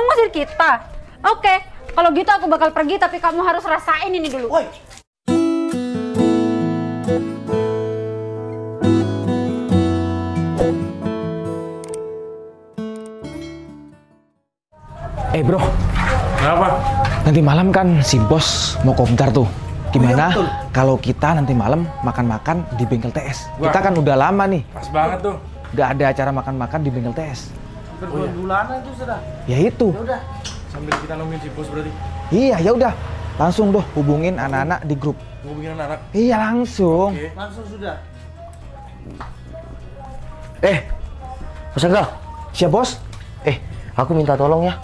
ngusir kita? Oke, kalau gitu aku bakal pergi, tapi kamu harus rasain ini dulu. Woi. Bro, Kenapa? nanti malam kan si bos mau kopdar tuh. Gimana kalau kita nanti malam makan-makan di bengkel TS? Wah. Kita kan udah lama nih, Pas banget tuh. nggak ada acara makan-makan di bengkel TS. Bulanan itu sudah. Ya itu. Ya udah. Sambil kita nungguin si bos berarti. Iya, ya udah. Langsung doh hubungin anak-anak di grup. Ngubungin anak-anak. Iya, langsung. Oke. Langsung sudah. Mas Angga, Siap, Bos? aku minta tolong ya.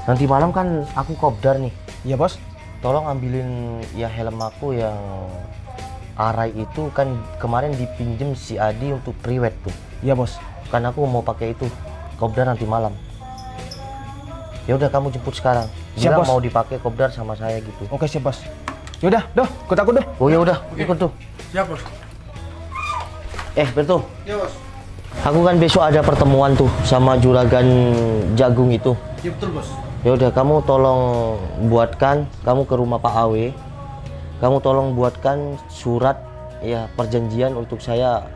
Nanti malam kan aku kopdar nih. Iya, Bos. Tolong ambilin ya helm aku yang arai itu kan kemarin dipinjem si Adi untuk priwet tuh. Iya, Bos. Kan aku mau pakai itu kopdar nanti malam. Ya udah kamu jemput sekarang. Siap, Bilang Bos. mau dipakai kopdar sama saya gitu. Oke, siap, Bos. Yaudah, doh, ikut aku doh. Oh ya udah, Oke. ikut tuh. Siap, Bos. Bertu, Ya bos. aku kan besok ada pertemuan tuh sama juragan jagung itu. Ya betul bos. Ya udah kamu tolong buatkan, kamu ke rumah Pak Awe. Kamu tolong buatkan surat ya perjanjian untuk saya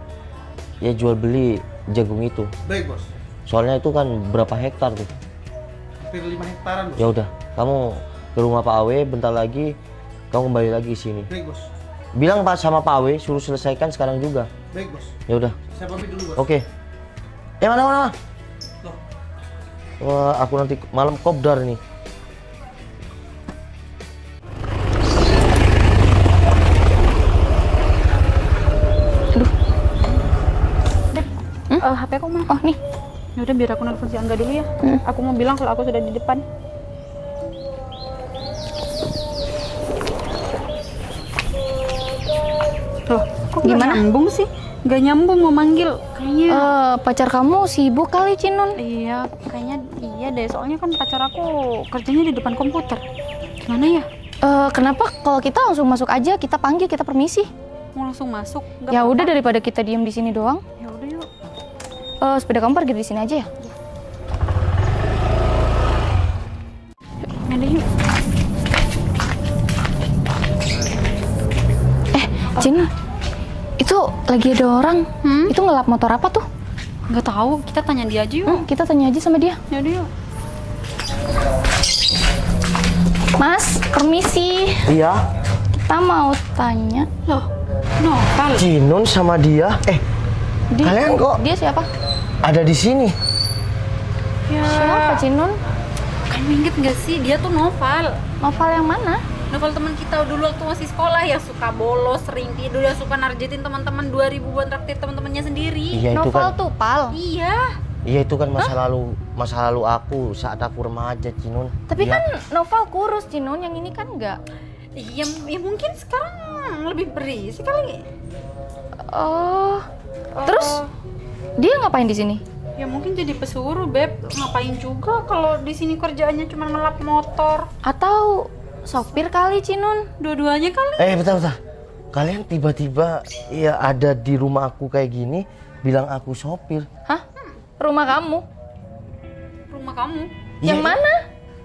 ya jual beli jagung itu. Baik bos. Soalnya itu kan berapa hektar tuh. Hampir 5 hektaran bos. Ya udah, kamu ke rumah Pak Awe, bentar lagi kamu kembali lagi sini. Baik bos. Bilang Pak sama Pak Awe suruh selesaikan sekarang juga. Baik bos. Ya udah. Saya pamit dulu bos. Oke. Mana? Loh. Wah, aku nanti malam kopdar nih. HP aku mana? Oh, nih. Yaudah, biar aku nelfon si Angga dulu ya. Aku mau bilang kalau aku sudah di depan. Loh, kok Gimana? gak nyambung sih? Gak nyambung mau manggil. Kayaknya Pacar kamu sibuk kali, Cinun. iya, kayaknya iya deh. Soalnya kan pacar aku kerjanya di depan komputer. Gimana ya? Kenapa kalau kita langsung masuk aja, kita panggil, kita permisi? Mau langsung masuk? Nggak Ya apa-apa. udah, daripada kita diem di sini doang. Ya udah yuk. Sepeda kamu parkir di sini aja ya? Yaudah yuk. Cin, itu lagi ada orang. Itu ngelap motor apa tuh? Nggak tahu, kita tanya dia aja yuk. Kita tanya aja sama dia. Yaudah yuk. Mas, permisi. Iya, Kita mau tanya. Loh, Noval. Jinun sama dia. Kalian kok Dia siapa? ada di sini? Ya, Siapa, Cinun? kamu inget nggak sih? Dia tuh Noval. Novel yang mana? Novel teman kita dulu waktu masih sekolah ya, suka bolos, sering tidur, ya suka narjetin teman-teman 2000 buat traktir teman-temannya sendiri. Iya itu Novel kan. tuh, Pal. Iya. Iya itu kan masa lalu aku saat aku remaja, Jinun. Tapi Iya. kan Novel kurus, Cinun. Yang ini kan enggak. Iya, ya mungkin sekarang lebih berisi kali. Oh. Terus dia ngapain di sini? Ya mungkin jadi pesuruh, Beb. Ngapain juga kalau di sini kerjaannya cuma ngelap motor. Atau sopir kali, Cinun? Dua-duanya kali. Bentar. Kalian tiba-tiba ya ada di rumah aku kayak gini, bilang aku sopir. Hah? Rumah kamu? Rumah kamu. Yang Iya, mana?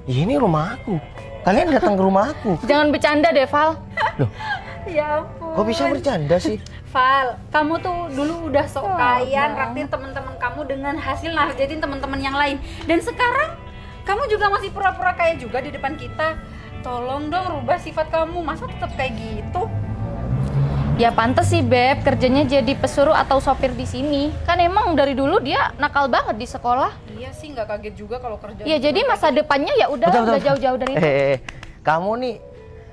Iya ini rumah aku. Kalian datang ke rumah aku. Jangan bercanda deh, Val. Loh, Ya ampun. kok bisa bercanda sih? Val, kamu tuh dulu udah sok kaya Bang. nraktir teman-teman kamu dengan hasil narjetin teman-teman yang lain. Dan sekarang kamu juga masih pura-pura kaya juga di depan kita. Tolong dong rubah sifat kamu, masa tetap kayak gitu? Ya pantes sih, Beb, kerjanya jadi pesuruh atau sopir di sini. Kan emang dari dulu dia nakal banget di sekolah. Iya sih, nggak kaget juga kalau kerja. Ya jadi masa depannya ya udah jauh-jauh dari itu. Kamu nih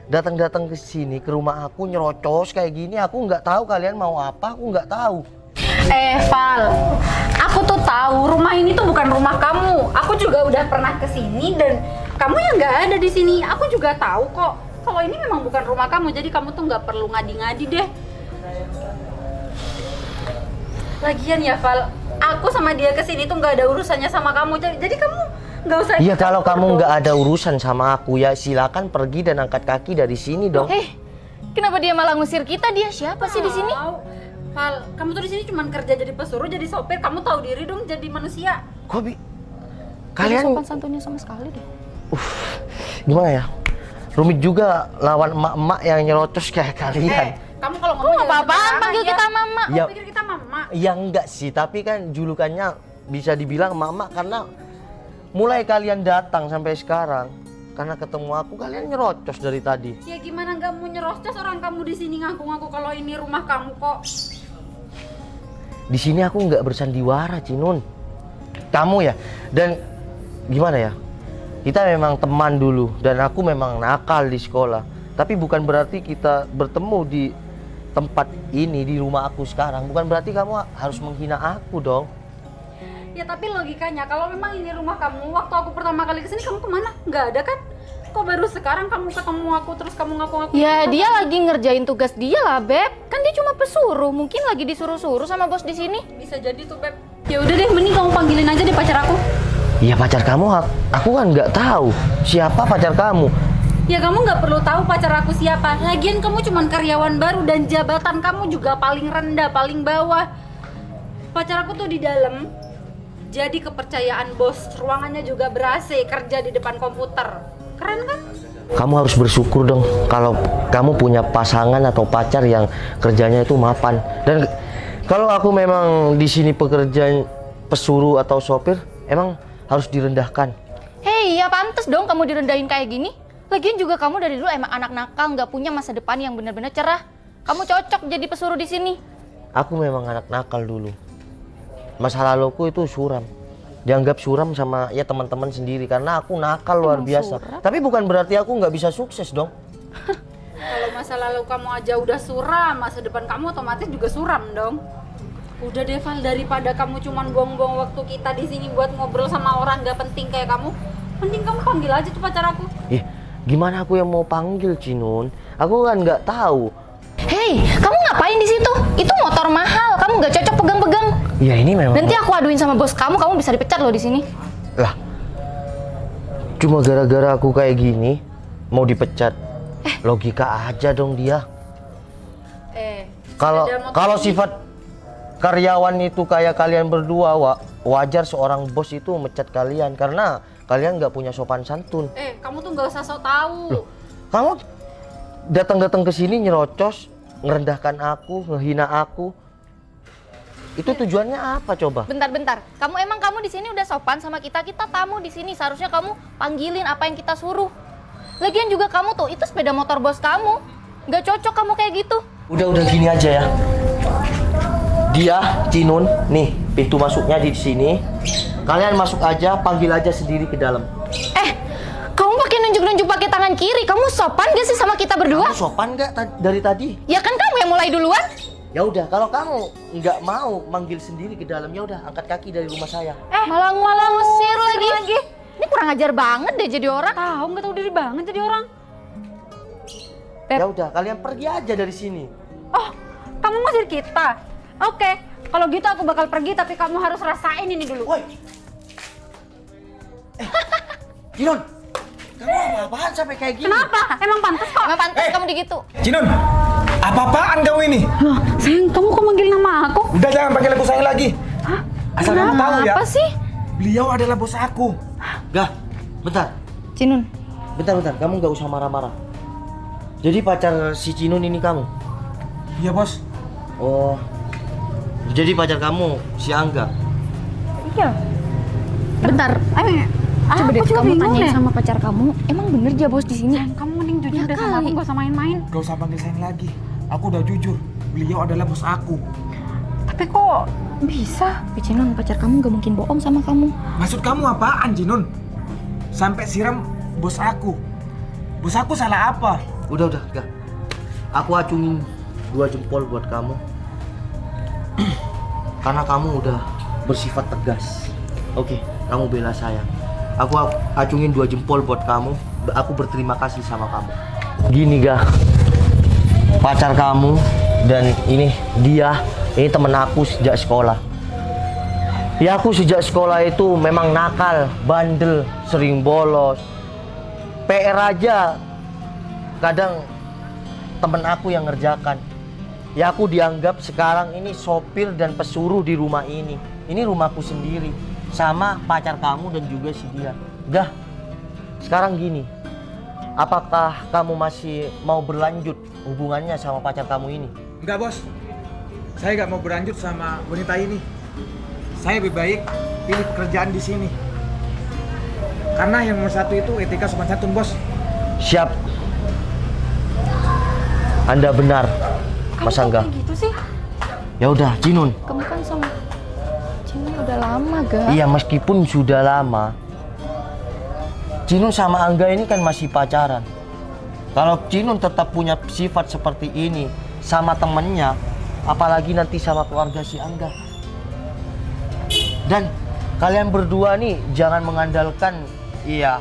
datang ke sini ke rumah aku nyerocos kayak gini, aku nggak tahu kalian mau apa, aku nggak tahu. Val, aku tuh tahu rumah ini tuh bukan rumah kamu. Aku juga udah pernah kesini dan kamu yang nggak ada di sini. Aku juga tahu kok kalau ini memang bukan rumah kamu. Jadi kamu tuh nggak perlu ngadi-ngadi deh. Lagian ya Val, aku sama dia kesini tuh nggak ada urusannya sama kamu. Jadi kamu nggak usah. Iya kalau kamu nggak ada urusan sama aku ya silakan pergi dan angkat kaki dari sini dong. Kenapa dia malah ngusir kita? Dia siapa sih di sini? Val, kamu tuh di sini cuma kerja jadi pesuruh, jadi sopir. Kamu tahu diri dong jadi manusia. Kok Kalian sopan santunnya sama sekali deh. gimana ya? Rumit juga lawan emak-emak yang nyerocos kayak kalian. Kamu kalau Kok ngomong nggak apa-apaan panggil kita mama? Ya, pikir kita mama. ya enggak sih, tapi kan julukannya bisa dibilang emak-emak karena mulai kalian datang sampai sekarang, karena ketemu aku kalian nyerocos dari tadi. Ya gimana nggak mau nyerocos, orang kamu di sini ngaku-ngaku kalau ini rumah kamu kok. Di sini aku nggak bersandiwara, Cinun. Kamu ya, dan gimana ya? Kita memang teman dulu dan aku memang nakal di sekolah. Tapi bukan berarti kita bertemu di tempat ini, di rumah aku sekarang. Bukan berarti kamu harus menghina aku dong. Ya tapi logikanya kalau memang ini rumah kamu, waktu aku pertama kali kesini kamu kemana? Nggak ada kan? Kok baru sekarang kamu ketemu aku terus kamu ngaku-ngaku? Ya dia lagi ngerjain tugas dia lah Beb. Kan dia cuma pesuruh, mungkin lagi disuruh-suruh sama bos di sini. Bisa jadi tuh Beb. Ya udah deh, mending kamu panggilin aja deh pacar aku. Iya pacar kamu, aku kan nggak tahu siapa pacar kamu. Ya kamu nggak perlu tahu pacar aku siapa. Lagian kamu cuma karyawan baru dan jabatan kamu juga paling rendah, paling bawah. Pacar aku tuh di dalam. Jadi kepercayaan bos, ruangannya juga ber-AC, kerja di depan komputer. Keren kan? Kamu harus bersyukur dong kalau kamu punya pasangan atau pacar yang kerjanya itu mapan. Dan kalau aku memang di sini pekerjaan pesuruh atau sopir, emang harus direndahkan. Hei, ya pantes dong kamu direndahin kayak gini. Lagian juga kamu dari dulu emang anak nakal, nggak punya masa depan yang benar-benar cerah. Kamu cocok jadi pesuruh di sini. Aku memang anak nakal dulu. Masa laluku itu suram. Dianggap suram sama ya teman-teman sendiri karena aku nakal luar biasa. suram? Tapi bukan berarti aku nggak bisa sukses dong. Kalau masa lalu kamu aja udah suram, masa depan kamu otomatis juga suram dong. Udah deh Val, daripada kamu cuman buang-buang waktu kita di sini buat ngobrol sama orang gak penting kayak kamu, mending kamu panggil aja tuh pacar aku. Gimana aku yang mau panggil, Cinun? Aku kan nggak tahu. Hei, kamu ngapain di situ? Itu motor mahal, kamu nggak cocok pegang-pegang. Ya ini memang. Nanti aku aduin sama bos kamu bisa dipecat loh di sini. Lah, cuma gara-gara aku kayak gini mau dipecat. Logika aja dong dia. Kalau sifat karyawan itu kayak kalian berdua, wajar seorang bos itu mecat kalian karena kalian nggak punya sopan santun. Kamu tuh nggak usah sok tahu. Loh, kamu datang-datang ke sini nyerocos, ngerendahkan aku, ngehina aku. Itu tujuannya apa coba? Bentar-bentar, kamu di sini udah sopan sama kita tamu di sini. Seharusnya kamu panggilin apa yang kita suruh. Lagian juga kamu tuh, itu sepeda motor bos kamu. Nggak cocok kamu kayak gitu. Udah gini aja ya. Dia, Cinun, nih pintu masuknya di sini. Kalian masuk aja, panggil aja sendiri ke dalam. Kamu pakai nunjuk-nunjuk pakai tangan kiri. Kamu sopan gak sih sama kita berdua? Kamu sopan nggak dari tadi? Ya kan kamu yang mulai duluan. Ya udah, kalau kamu nggak mau manggil sendiri ke dalam, ya udah angkat kaki dari rumah saya. Malah ngusir lagi. Ini kurang ajar banget deh jadi orang. Tahu nggak tahu diri banget jadi orang. Beb. Ya udah, kalian pergi aja dari sini. Oh, kamu ngusir kita? Oke, kalau gitu aku bakal pergi tapi kamu harus rasain ini dulu. Woi, Cinun, kamu apa-apaan sampai kayak gini? Kenapa? Emang pantas kok? Emang pantas kamu digitu. Cinun, apa-apaan kamu ini? Loh, sayang, kamu kok manggil nama aku? Udah jangan panggil aku sayang lagi. Asal kamu tahu ya, Apa sih? beliau adalah bos aku. Gah, bentar. Cinun. Bentar, kamu nggak usah marah-marah. Jadi pacar si Cinun ini kamu? Iya bos. Oh, jadi pacar kamu si Angga? Iya. Bentar. Coba deh juga kamu bingung tanyain deh. sama pacar kamu. Emang bener dia bos di sini? Sayang, kamu mending jujur Ya deh sama aku, kali. gak usah main-main. Gak usah panggil sayang lagi. Aku udah jujur. Beliau adalah bos aku. Tapi kok bisa? Tapi Cinun, pacar kamu gak mungkin bohong sama kamu. Maksud kamu apaan, Cinun? Sampai siram bos aku. Bos aku salah apa? Udah, Gah. Aku acungin 2 jempol buat kamu. Karena kamu udah bersifat tegas. Oke, kamu bela saya. Aku acungin 2 jempol buat kamu. Aku berterima kasih sama kamu. Gini, Gah. Pacar kamu dan ini temen aku sejak sekolah. Ya aku sejak sekolah itu memang nakal, bandel, sering bolos. PR aja kadang temen aku yang ngerjakan. Ya aku dianggap sekarang ini sopir dan pesuruh di rumah ini. Ini rumahku sendiri. sama pacar kamu dan juga si dia. Dah, sekarang gini, apakah kamu masih mau berlanjut hubungannya sama pacar kamu ini? Enggak, Bos. Saya nggak mau berlanjut sama wanita ini. Saya lebih baik pilih pekerjaan di sini. Karena yang nomor satu itu etika sopan santun, Bos. Siap. Anda benar, Kamu Mas kok Angga. kayak gitu sih? Ya udah, Cinun. Kamu kan sama Cini udah lama, Ga. Iya, meskipun sudah lama, Cinun sama Angga ini kan masih pacaran. Kalau Cinun tetap punya sifat seperti ini sama temennya, apalagi nanti sama keluarga si Angga. Dan kalian berdua nih jangan mengandalkan, iya,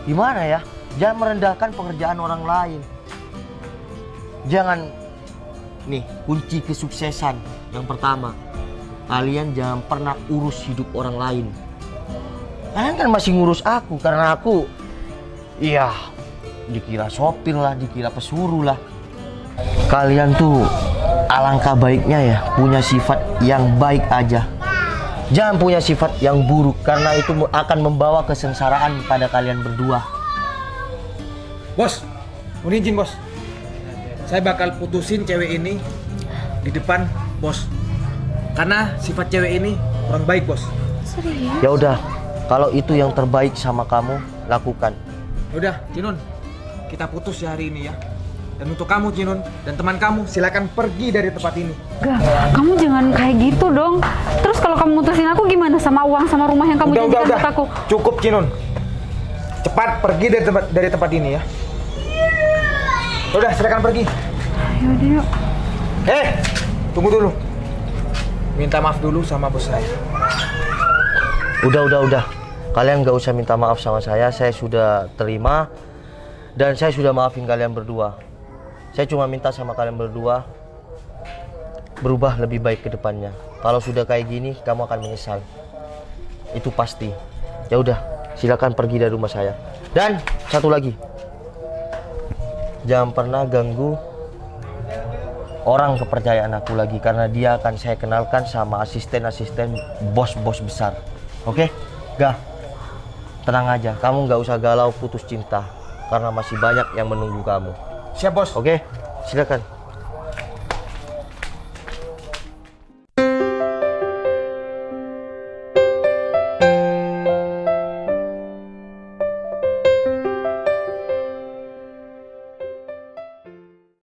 gimana ya? Jangan merendahkan pekerjaan orang lain. Jangan, nih kunci kesuksesan yang pertama, kalian jangan pernah urus hidup orang lain. Kalian kan masih ngurus aku, karena aku, iya, dikira sopir lah, dikira pesuruh lah. Kalian tuh alangkah baiknya ya punya sifat yang baik aja. Jangan punya sifat yang buruk, karena itu akan membawa kesengsaraan pada kalian berdua. Bos, mohon izin, Bos. Saya bakal putusin cewek ini di depan Bos. Karena sifat cewek ini kurang baik, Bos. Serius? Ya udah, kalau itu yang terbaik sama kamu, lakukan. Udah, Cinun, kita putus ya hari ini ya. Dan untuk kamu, Cinun, dan teman kamu, silakan pergi dari tempat ini. Gak, kamu jangan kayak gitu dong. Terus kalau kamu mutusin aku gimana sama uang sama rumah yang kamu janjikan buat aku? Cukup, Cinun. Cepat pergi dari tempat ini ya. Udah, silakan pergi. Yaudah yuk. Tunggu dulu. Minta maaf dulu sama bos saya. Udah. Kalian nggak usah minta maaf sama saya sudah terima. Dan saya sudah maafin kalian berdua. Saya cuma minta sama kalian berdua berubah lebih baik ke depannya. Kalau sudah kayak gini, kamu akan menyesal. Itu pasti. Ya udah, silakan pergi dari rumah saya. Dan satu lagi, jangan pernah ganggu orang kepercayaan aku lagi, karena dia akan saya kenalkan sama asisten-asisten bos-bos besar. Oke? Gak? Tenang aja, kamu nggak usah galau putus cinta, karena masih banyak yang menunggu kamu. Siap, Bos. Oke? Silakan.